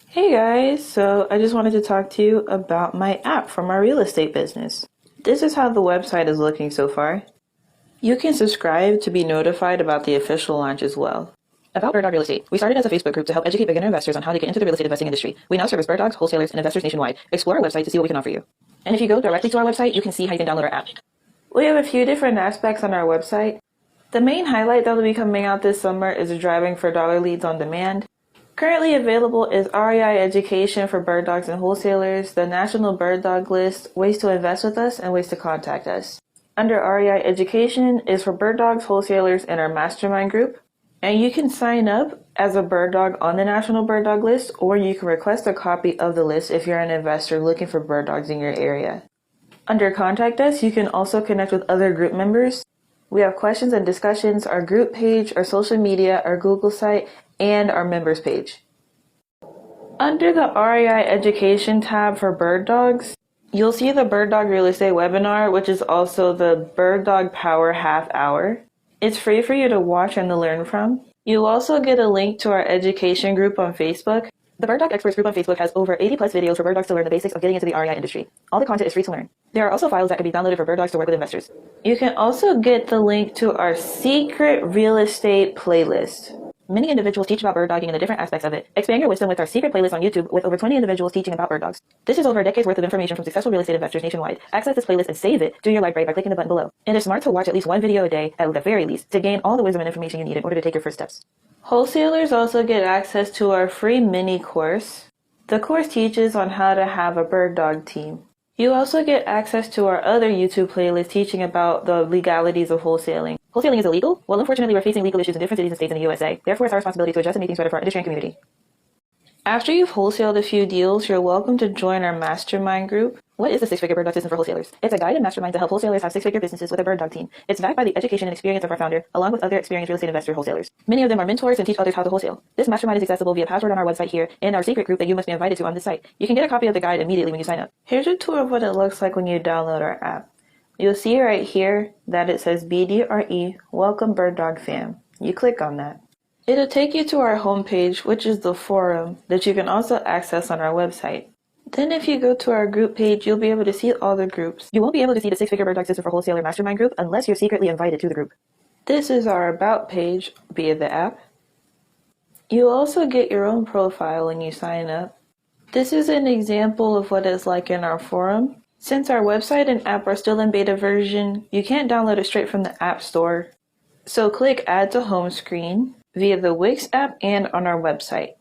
Hey guys, so I just wanted to talk to you about my app for my real estate business. This is how the website is looking so far. You can subscribe to be notified about the official launch as well. About Bird Dog Real Estate. We started as a Facebook group to help educate beginner investors on how to get into the real estate investing industry. We now service bird dogs, wholesalers, and investors nationwide. Explore our website to see what we can offer you. And if you go directly to our website, you can see how you can download our app. We have a few different aspects on our website. The main highlight that will be coming out this summer is driving for dollar leads on demand. Currently available is REI education for bird dogs and wholesalers, the National Bird Dog List, ways to invest with us, and ways to contact us. Under REI education is for bird dogs, wholesalers, and our mastermind group. And you can sign up as a bird dog on the National Bird Dog List, or you can request a copy of the list if you're an investor looking for bird dogs in your area. Under contact us, you can also connect with other group members. We have questions and discussions, our group page, our social media, our Google site, and our members page. Under the REI Education tab for bird dogs, you'll see the Bird Dog Real Estate webinar, which is also the Bird Dog Power Half Hour. It's free for you to watch and to learn from. You'll also get a link to our education group on Facebook. The Bird Dog Experts group on Facebook has over 80 plus videos for bird dogs to learn the basics of getting into the REI industry. All the content is free to learn. There are also files that can be downloaded for bird dogs to work with investors. You can also get the link to our secret real estate playlist. Many individuals teach about bird dogging and the different aspects of it. Expand your wisdom with our secret playlist on YouTube with over 20 individuals teaching about bird dogs. This is over a decade's worth of information from successful real estate investors nationwide. Access this playlist and save it to your library by clicking the button below. It is smart to watch at least one video a day, at the very least, to gain all the wisdom and information you need in order to take your first steps. Wholesalers also get access to our free mini course. The course teaches on how to have a bird dog team. You also get access to our other YouTube playlist teaching about the legalities of wholesaling. Wholesaling is illegal? Well, unfortunately, we're facing legal issues in different cities and states in the USA. Therefore, it's our responsibility to adjust and make things better for our industry and community. After you've wholesaled a few deals, you're welcome to join our mastermind group. What is the six-figure bird dog system for wholesalers? It's a guided mastermind to help wholesalers have six-figure businesses with a bird dog team. It's backed by the education and experience of our founder, along with other experienced real estate investor wholesalers. Many of them are mentors and teach others how to wholesale. This mastermind is accessible via password on our website here and our secret group that you must be invited to on this site. You can get a copy of the guide immediately when you sign up. Here's a tour of what it looks like when you download our app. You'll see right here that it says BDRE, Welcome Bird Dog Fam. You click on that. It'll take you to our homepage, which is the forum that you can also access on our website. Then if you go to our group page, you'll be able to see all the groups. You won't be able to see the six-figure bird dog system for wholesaler mastermind group unless you're secretly invited to the group. This is our about page via the app. You'll also get your own profile when you sign up. This is an example of what it's like in our forum. Since our website and app are still in beta version, you can't download it straight from the App Store. So click Add to Home Screen via the Wix app and on our website.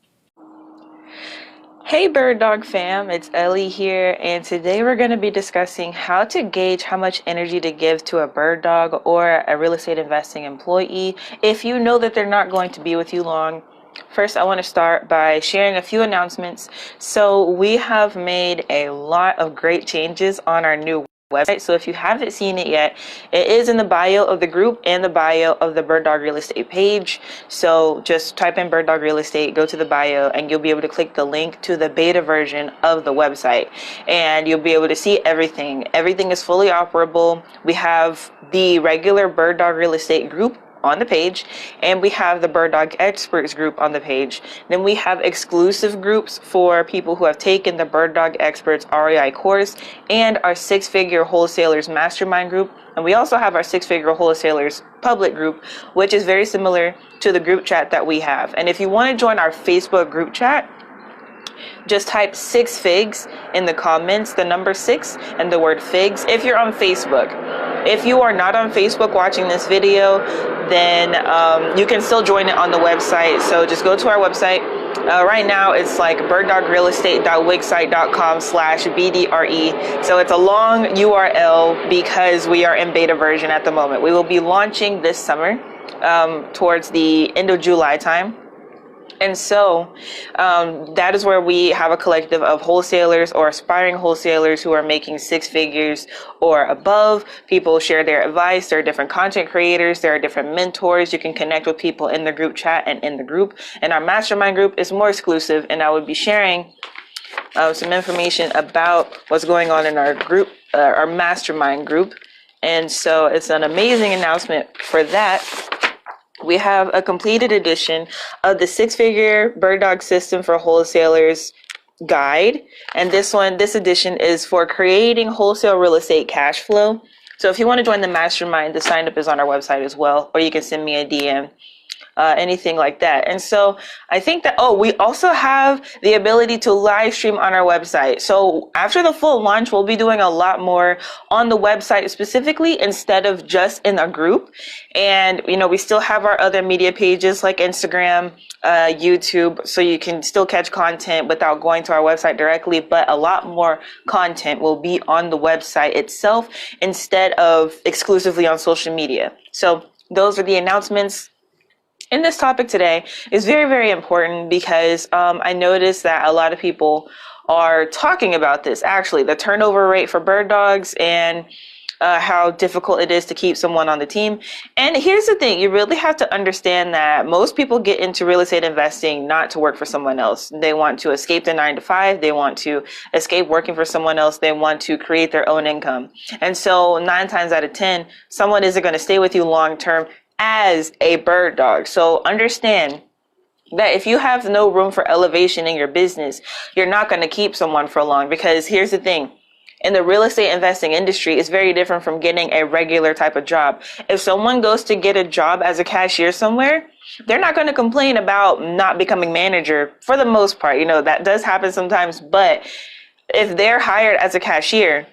Hey Bird Dog fam, it's Ellie here, and today we're going to be discussing how to gauge how much energy to give to a bird dog or a real estate investing employee if you know that they're not going to be with you long. First, I want to start by sharing a few announcements. So we have made a lot of great changes on our new website. So if you haven't seen it yet, it is in the bio of the group and the bio of the Bird Dog Real Estate page. So just type in Bird Dog Real Estate, go to the bio, and you'll be able to click the link to the beta version of the website. And you'll be able to see everything. Everything is fully operable. We have the regular Bird Dog Real Estate group on the page, and we have the Bird Dog Experts group on the page. Then we have exclusive groups for people who have taken the Bird Dog Experts REI course and our six-figure wholesalers mastermind group. And we also have our six-figure wholesalers public group, which is very similar to the group chat that we have. And if you want to join our Facebook group chat, just type 6 figs in the comments, the number 6 and the word figs if you're on Facebook. If you are not on Facebook watching this video, then you can still join it on the website. So just go to our website. Right now it's like birddogrealestate.wixsite.com/BDRE. So it's a long URL because we are in beta version at the moment. We will be launching this summer towards the end of July time. And so that is where we have a collective of wholesalers or aspiring wholesalers who are making 6 figures or above. People share their advice. There are different content creators. There are different mentors. You can connect with people in the group chat and in the group. And our mastermind group is more exclusive, and I would be sharing some information about what's going on in our group, our mastermind group. And so it's an amazing announcement for that. we have a completed edition of the six-figure bird dog system for wholesalers guide. And this edition is for creating wholesale real estate cash flow. So if you want to join the mastermind, the sign up is on our website as well, or you can send me a DM. Anything like that. And so I think that, we also have the ability to live stream on our website. So after the full launch, we'll be doing a lot more on the website specifically instead of just in a group. And, we still have our other media pages like Instagram, YouTube, so you can still catch content without going to our website directly, but a lot more content will be on the website itself instead of exclusively on social media. So those are the announcements. And this topic today is very, very important because I noticed that a lot of people are talking about this, actually, the turnover rate for bird dogs and how difficult it is to keep someone on the team. And here's the thing, you really have to understand that most people get into real estate investing not to work for someone else. They want to escape the 9 to 5. They want to escape working for someone else. They want to create their own income. And so 9 times out of 10, someone isn't going to stay with you long term as a bird dog. So understand that if you have no room for elevation in your business, you're not going to keep someone for long, because here's the thing. In the real estate investing industry, it's very different from getting a regular type of job. If someone goes to get a job as a cashier somewhere, they're not going to complain about not becoming manager for the most part. That does happen sometimes, but if they're hired as a cashier,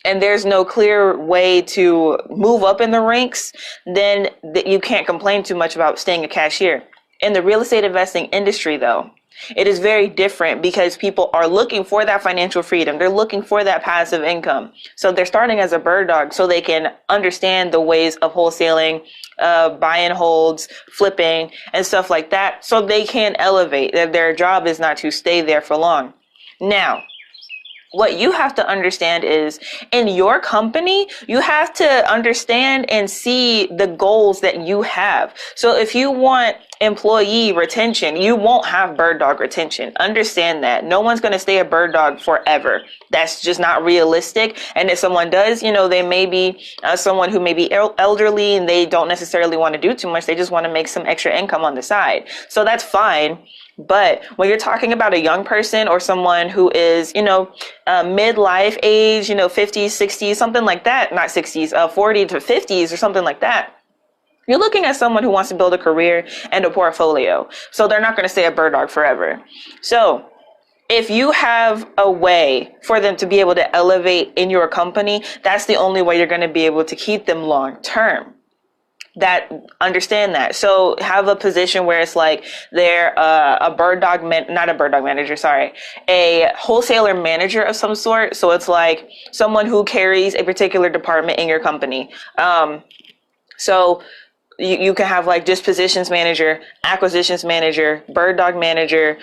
and there's no clear way to move up in the ranks, then you can't complain too much about staying a cashier. In the real estate investing industry, though, it is very different because people are looking for that financial freedom. They're looking for that passive income. So they're starting as a bird dog so they can understand the ways of wholesaling, buy and holds, flipping, and stuff like that, so they can elevate. Their job is not to stay there for long. Now, what you have to understand is in your company, you have to understand and see the goals that you have. So if you want employee retention, you won't have bird dog retention. Understand that. No one's going to stay a bird dog forever. That's just not realistic. And if someone does, they may be someone who may be elderly and they don't necessarily want to do too much. They just want to make some extra income on the side. So that's fine. But when you're talking about a young person or someone who is, midlife age, 50s, 60s, something like that, not 60s, 40 to 50s or something like that, you're looking at someone who wants to build a career and a portfolio. So they're not going to stay a bird dog forever. So if you have a way for them to be able to elevate in your company, that's the only way you're going to be able to keep them long term. Understand that. So have a position where it's like they're a wholesaler manager of some sort. So it's like someone who carries a particular department in your company. So you can have like dispositions manager, acquisitions manager, bird dog manager,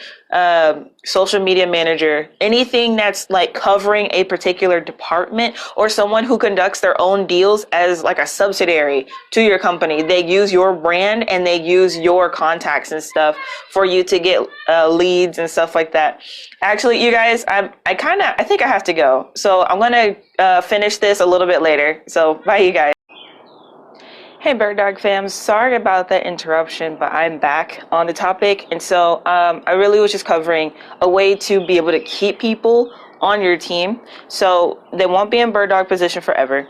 social media manager, anything that's like covering a particular department, or someone who conducts their own deals as like a subsidiary to your company. They use your brand and they use your contacts and stuff for you to get leads and stuff like that. Actually, you guys, I think I have to go. So I'm going to finish this a little bit later. So bye, you guys. Hey Bird Dog fams, sorry about that interruption, but I'm back on the topic. And so I really was just covering a way to be able to keep people on your team so they won't be in bird dog position forever.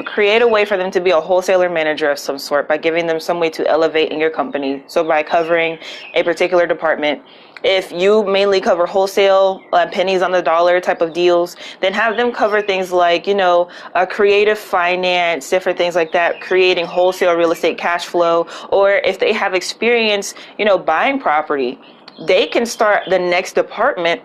Create a way for them to be a wholesaler manager of some sort by giving them some way to elevate in your company. So by covering a particular department. If you mainly cover wholesale, pennies on the dollar type of deals, then have them cover things like, creative finance, different things like that, creating wholesale real estate cash flow. Or if they have experience, buying property, they can start the next department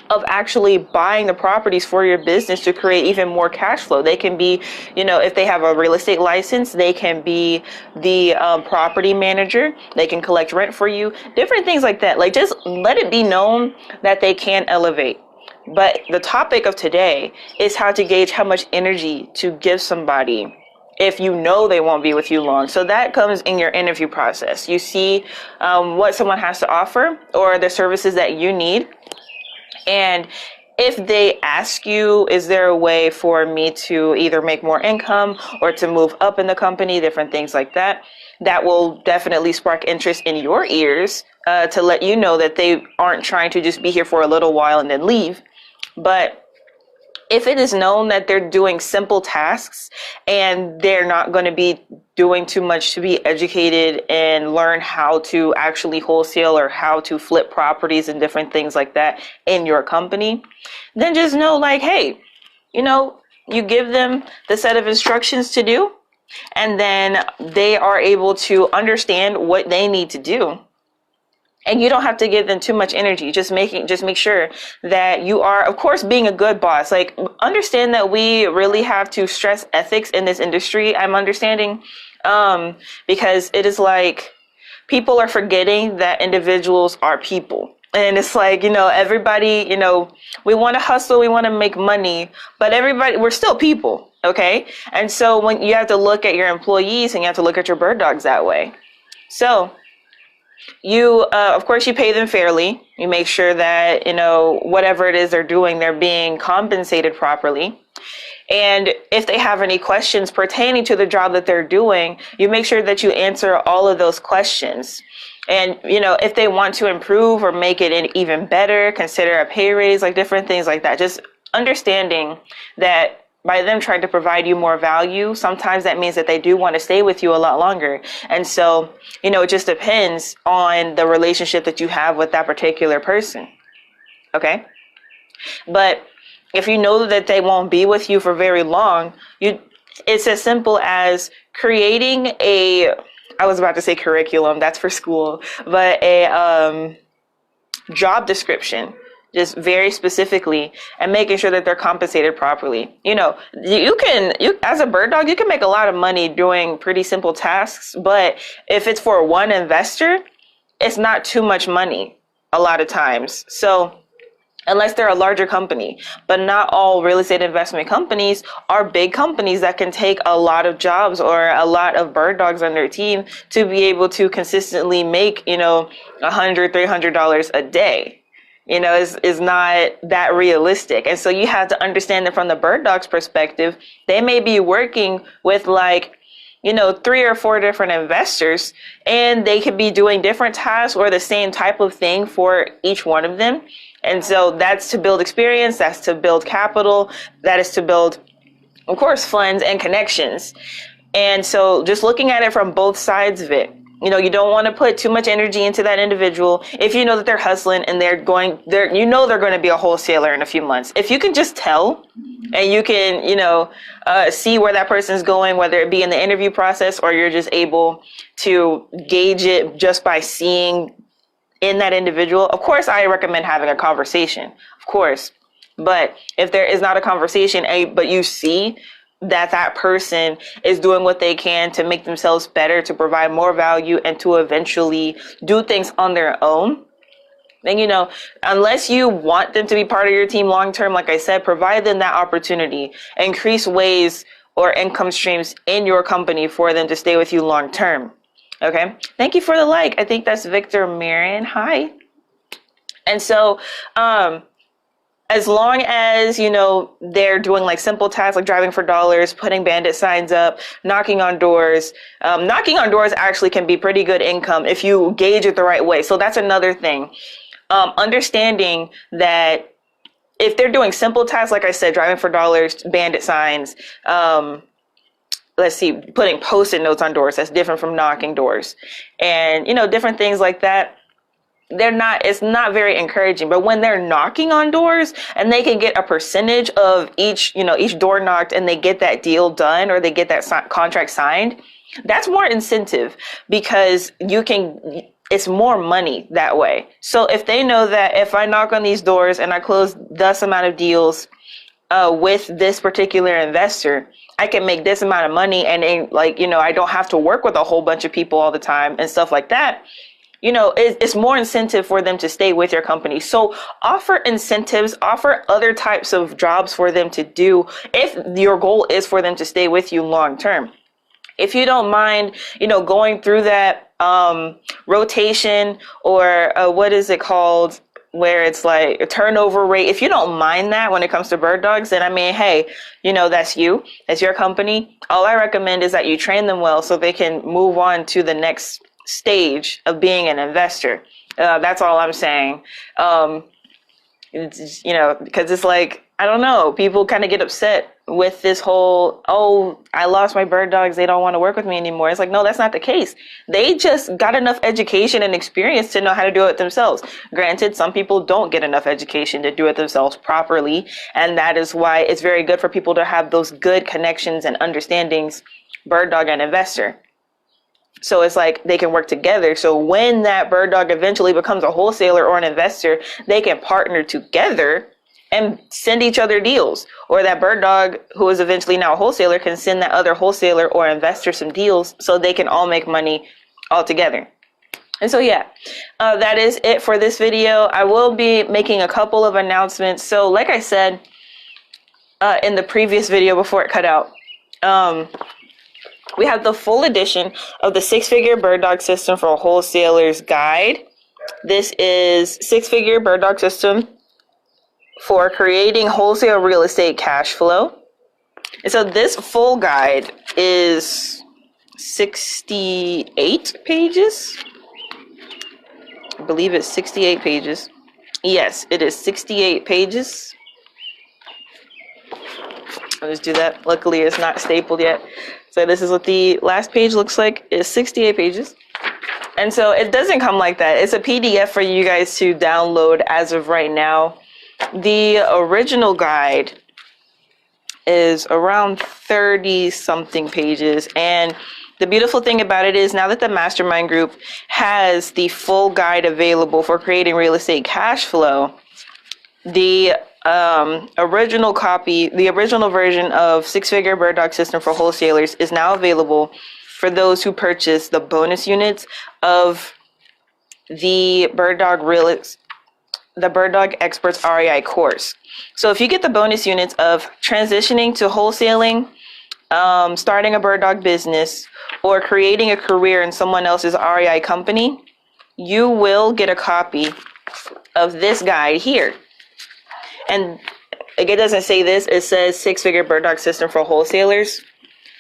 of actually buying the properties for your business to create even more cash flow. They can be, if they have a real estate license, they can be the property manager. They can collect rent for you, different things like that. Like, just let it be known that they can elevate. But the topic of today is how to gauge how much energy to give somebody if you know they won't be with you long. So that comes in your interview process. You see what someone has to offer or the services that you need. And if they ask you, is there a way for me to either make more income or to move up in the company, different things like that, that will definitely spark interest in your ears, to let you know that they aren't trying to just be here for a little while and then leave. But if it is known that they're doing simple tasks and they're not going to be doing too much to be educated and learn how to actually wholesale or how to flip properties and different things like that in your company, then just know, like, hey, you give them the set of instructions to do, and then they are able to understand what they need to do. And you don't have to give them too much energy. Just make sure that you are, of course, being a good boss. Like, understand that we really have to stress ethics in this industry. I'm understanding, because it is like people are forgetting that individuals are people. And it's like, everybody, we want to hustle, we want to make money, but we're still people. Okay. And so when you have to look at your employees and you have to look at your bird dogs that way. So you, of course, you pay them fairly. You make sure that, whatever it is they're doing, they're being compensated properly. And if they have any questions pertaining to the job that they're doing, you make sure that you answer all of those questions. And, if they want to improve or make it even better, consider a pay raise, like different things like that. Just understanding that by them trying to provide you more value, sometimes that means that they do want to stay with you a lot longer. And so, it just depends on the relationship that you have with that particular person. Okay. But if you know that they won't be with you for very long, it's as simple as creating I was about to say curriculum, that's for school, but a job description, just very specifically, and making sure that they're compensated properly. You as a bird dog, you can make a lot of money doing pretty simple tasks, but if it's for one investor, it's not too much money a lot of times. So unless they're a larger company, but not all real estate investment companies are big companies that can take a lot of jobs or a lot of bird dogs on their team to be able to consistently make, $100, $300 a day. Is not that realistic. And so you have to understand that from the bird dog's perspective, they may be working with 3 or 4 different investors, and they could be doing different tasks or the same type of thing for each one of them. And so that's to build experience, that's to build capital, that is to build, of course, funds and connections. And so just looking at it from both sides of it, you don't want to put too much energy into that individual. If you know that they're hustling and they're going to be a wholesaler in a few months. If you can just tell and you can, see where that person's going, whether it be in the interview process or you're just able to gauge it just by seeing in that individual. Of course, I recommend having a conversation, of course. But if there is not a conversation, but you see that person is doing what they can to make themselves better, to provide more value, and to eventually do things on their own, then, unless you want them to be part of your team long term, like I said, provide them that opportunity, increase ways or income streams in your company for them to stay with you long term. Okay. Thank you for the like. I think that's Victor Marion. Hi. And so, as long as, they're doing like simple tasks like driving for dollars, putting bandit signs up, knocking on doors actually can be pretty good income if you gauge it the right way. So that's another thing. Understanding that if they're doing simple tasks, like I said, driving for dollars, bandit signs, putting Post-it notes on doors, that's different from knocking doors, and, different things like that. It's not very encouraging. But when they're knocking on doors and they can get a percentage of each door knocked, and they get that deal done or they get that contract signed, that's more incentive, because it's more money that way. So if they know that if I knock on these doors and I close this amount of deals with this particular investor, I can make this amount of money, and I don't have to work with a whole bunch of people all the time and stuff like that. It's more incentive for them to stay with your company. So offer incentives, offer other types of jobs for them to do if your goal is for them to stay with you long term. If you don't mind, going through that rotation, or what is it called? where it's like a turnover rate. If you don't mind that when it comes to bird dogs, then I mean, hey, you know, that's you, that's your company. All I recommend is that you train them well so they can move on to the next stage of being an investor. That's all I'm saying. It's, you know, because it's like, I don't know, people kind of get upset with this whole, oh, I lost my bird dogs, they don't want to work with me anymore. It's like, no, that's not the case. They just got enough education and experience to know how to do it themselves. Granted, some people don't get enough education to do it themselves properly, and that is why it's very good for people to have those good connections and understandings, bird dog and investor. So it's like they can work together. So when that bird dog eventually becomes a wholesaler or an investor, they can partner together and send each other deals. Or that bird dog who is eventually now a wholesaler can send that other wholesaler or investor some deals so they can all make money all together. And so, yeah, that is it for this video. I will be making a couple of announcements. So like I said in the previous video before it cut out, we have the full edition of the 6-Figure Bird Dog System for a Wholesaler's Guide. This is 6-Figure Bird Dog System for creating wholesale real estate cash flow. And so this full guide is 68 pages. I believe it's 68 pages. Yes, it is 68 pages. I'll just do that. Luckily, it's not stapled yet. So this is what the last page looks like. It's 68 pages. And so it doesn't come like that. It's a PDF for you guys to download as of right now. The original guide is around 30 something pages. And the beautiful thing about it is now that the mastermind group has the full guide available for creating real estate cash flow, the original copy, the original version of 6-Figure Bird Dog System for Wholesalers is now available for those who purchase the bonus units of the Bird Dog Experts REI course. So if you get the bonus units of transitioning to wholesaling, starting a bird dog business, or creating a career in someone else's REI company, you will get a copy of this guide here. And it doesn't say this, it says 6-Figure Bird Dog System for Wholesalers.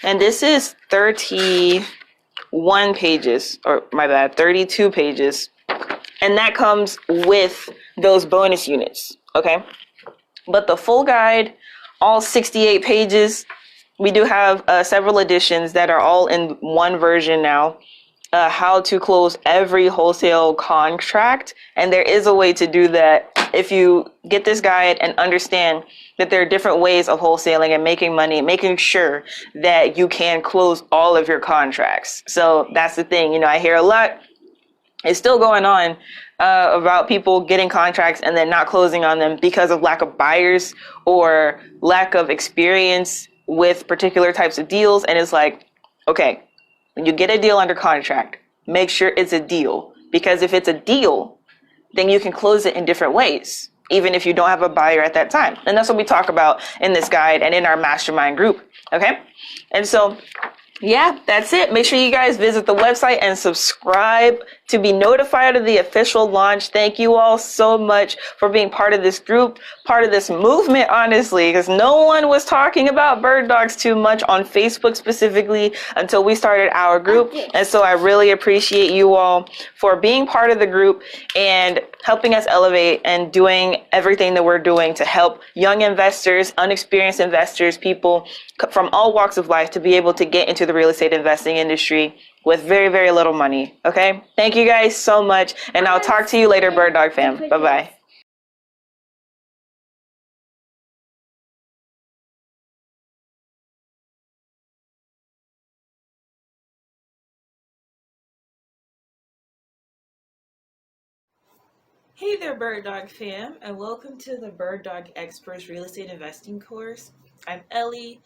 And this is 31 pages, or my bad, 32 pages. And that comes with those bonus units, okay? But the full guide, all 68 pages, we do have several editions that are all in one version now. How to close every wholesale contract. And there is a way to do that if you get this guide and understand that there are different ways of wholesaling and making money, making sure that you can close all of your contracts. So that's the thing. You know, I hear a lot, it's still going on about people getting contracts and then not closing on them because of lack of buyers or lack of experience with particular types of deals. And it's like, okay, when you get a deal under contract, make sure it's a deal. Because if it's a deal, then you can close it in different ways, even if you don't have a buyer at that time. And that's what we talk about in this guide and in our mastermind group, okay? And so, yeah, that's it. Make sure you guys visit the website and subscribe to be notified of the official launch. Thank you all so much for being part of this group, part of this movement, honestly, because no one was talking about bird dogs too much on Facebook specifically until we started our group. And so I really appreciate you all for being part of the group and helping us elevate and doing everything that we're doing to help young investors, unexperienced investors, people from all walks of life to be able to get into the real estate investing industry with very, very little money. Okay? Thank you guys so much. And I'll talk to you later, Bird Dog fam. Bye-bye. Hey there, Bird Dog fam, and welcome to the Bird Dog Experts Real Estate Investing course. I'm Ellie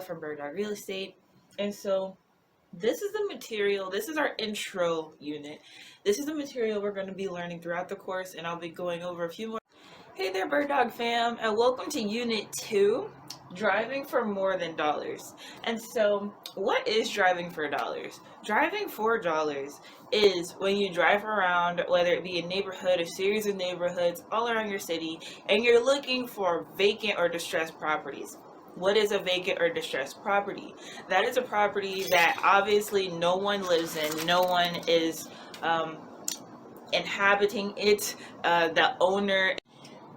from Bird Dog Real Estate. And so this is the material, this is our intro unit. This is the material we're going to be learning throughout the course, and I'll be going over a few more. Hey there, Bird Dog fam, and welcome to Unit 2. driving for more than dollars. And so, what is driving for dollars? Driving for dollars is when you drive around, whether it be a neighborhood, a series of neighborhoods all around your city, and you're looking for vacant or distressed properties. What is a vacant or distressed property? That is a property that obviously no one lives in, no one is inhabiting it, the owner.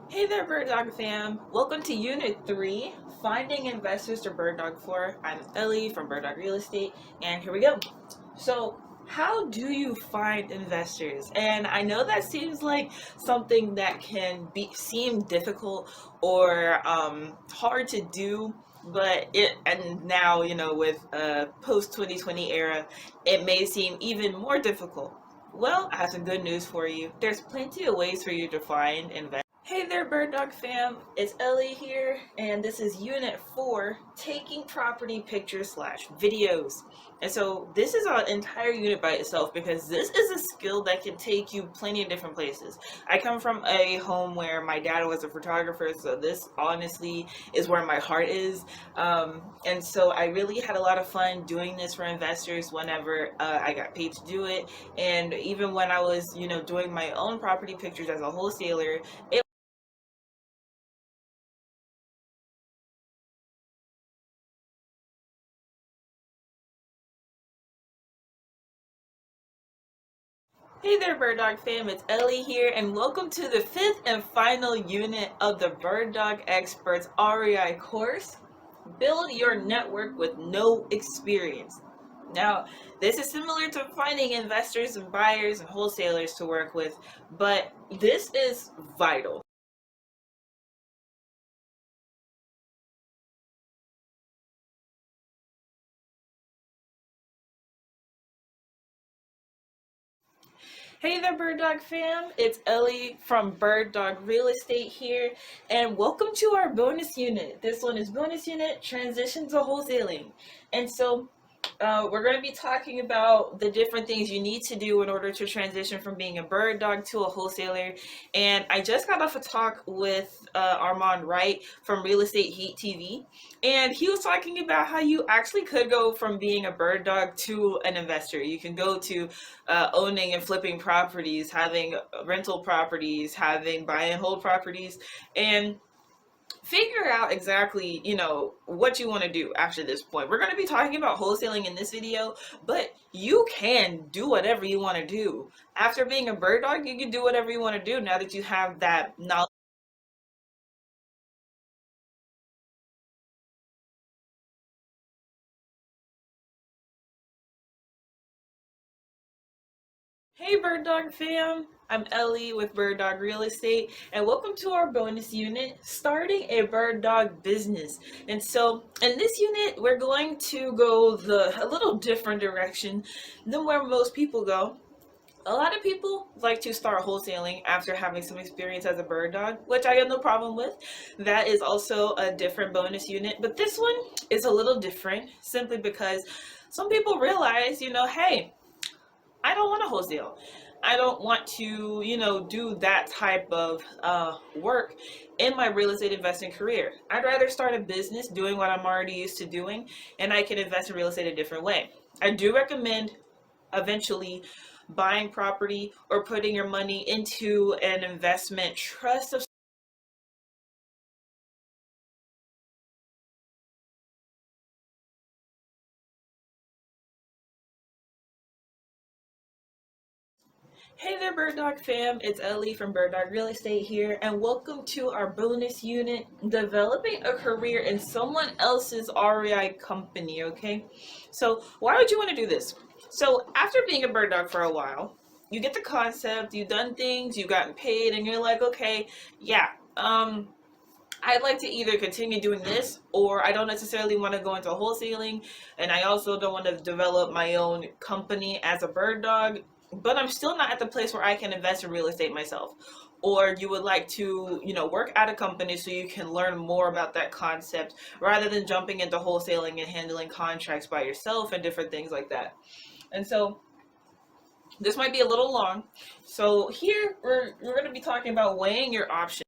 Hey there, Bird Dog fam. Welcome to Unit 3, Finding Investors to Bird Dog Floor. I'm Ellie from Bird Dog Real Estate, and here we go. So, how do you find investors? And I know that seems like something that can seem difficult or hard to do, but now, with post 2020 era, it may seem even more difficult. Well, I have some good news for you. There's plenty of ways for you to find investors. Hey there, Bird Dog fam. It's Ellie here, and this is Unit 4, Taking Property Pictures / Videos. And so this is an entire unit by itself because this is a skill that can take you plenty of different places. I come from a home where my dad was a photographer, so this honestly is where my heart is. And so I really had a lot of fun doing this for investors whenever I got paid to do it. And even when I was, doing my own property pictures as a wholesaler, Hey there, Bird Dog fam, it's Ellie here, and welcome to the 5th and final unit of the Bird Dog Experts REI course, Build Your Network with No Experience. Now, this is similar to finding investors and buyers and wholesalers to work with, but this is vital. Hey there, Bird Dog fam. It's Ellie from Bird Dog Real Estate here, and welcome to our bonus unit. This one is bonus unit, transition to wholesaling. And so we're going to be talking about the different things you need to do in order to transition from being a bird dog to a wholesaler. And I just got off a talk with Armand Wright from Real Estate Heat TV, and he was talking about how you actually could go from being a bird dog to an investor. You can go to owning and flipping properties, having rental properties, having buy and hold properties, and figure out exactly, what you want to do after this point. We're going to be talking about wholesaling in this video, but you can do whatever you want to do. After being a bird dog, you can do whatever you want to do now that you have that knowledge. Hey Bird Dog fam, I'm Ellie with Bird Dog Real Estate, and welcome to our bonus unit, Starting a Bird Dog Business. And so in this unit, we're going to go a little different direction than where most people go. A lot of people like to start wholesaling after having some experience as a bird dog, which I have no problem with. That is also a different bonus unit, but this one is a little different simply because some people realize, hey, I don't want to wholesale. I don't want to, do that type of work in my real estate investing career. I'd rather start a business doing what I'm already used to doing, and I can invest in real estate a different way. I do recommend eventually buying property or putting your money into an investment trust of Hey there, Bird Dog fam. It's Ellie from Bird Dog Real Estate here, and welcome to our bonus unit, Developing a Career in Someone Else's REI Company, okay? So, why would you want to do this? So, after being a bird dog for a while, you get the concept, you've done things, you've gotten paid, and you're like, okay, yeah, I'd like to either continue doing this, or I don't necessarily want to go into wholesaling, and I also don't want to develop my own company as a bird dog, but I'm still not at the place where I can invest in real estate myself. Or you would like to, work at a company so you can learn more about that concept rather than jumping into wholesaling and handling contracts by yourself and different things like that. And so this might be a little long. So here we're going to be talking about weighing your options.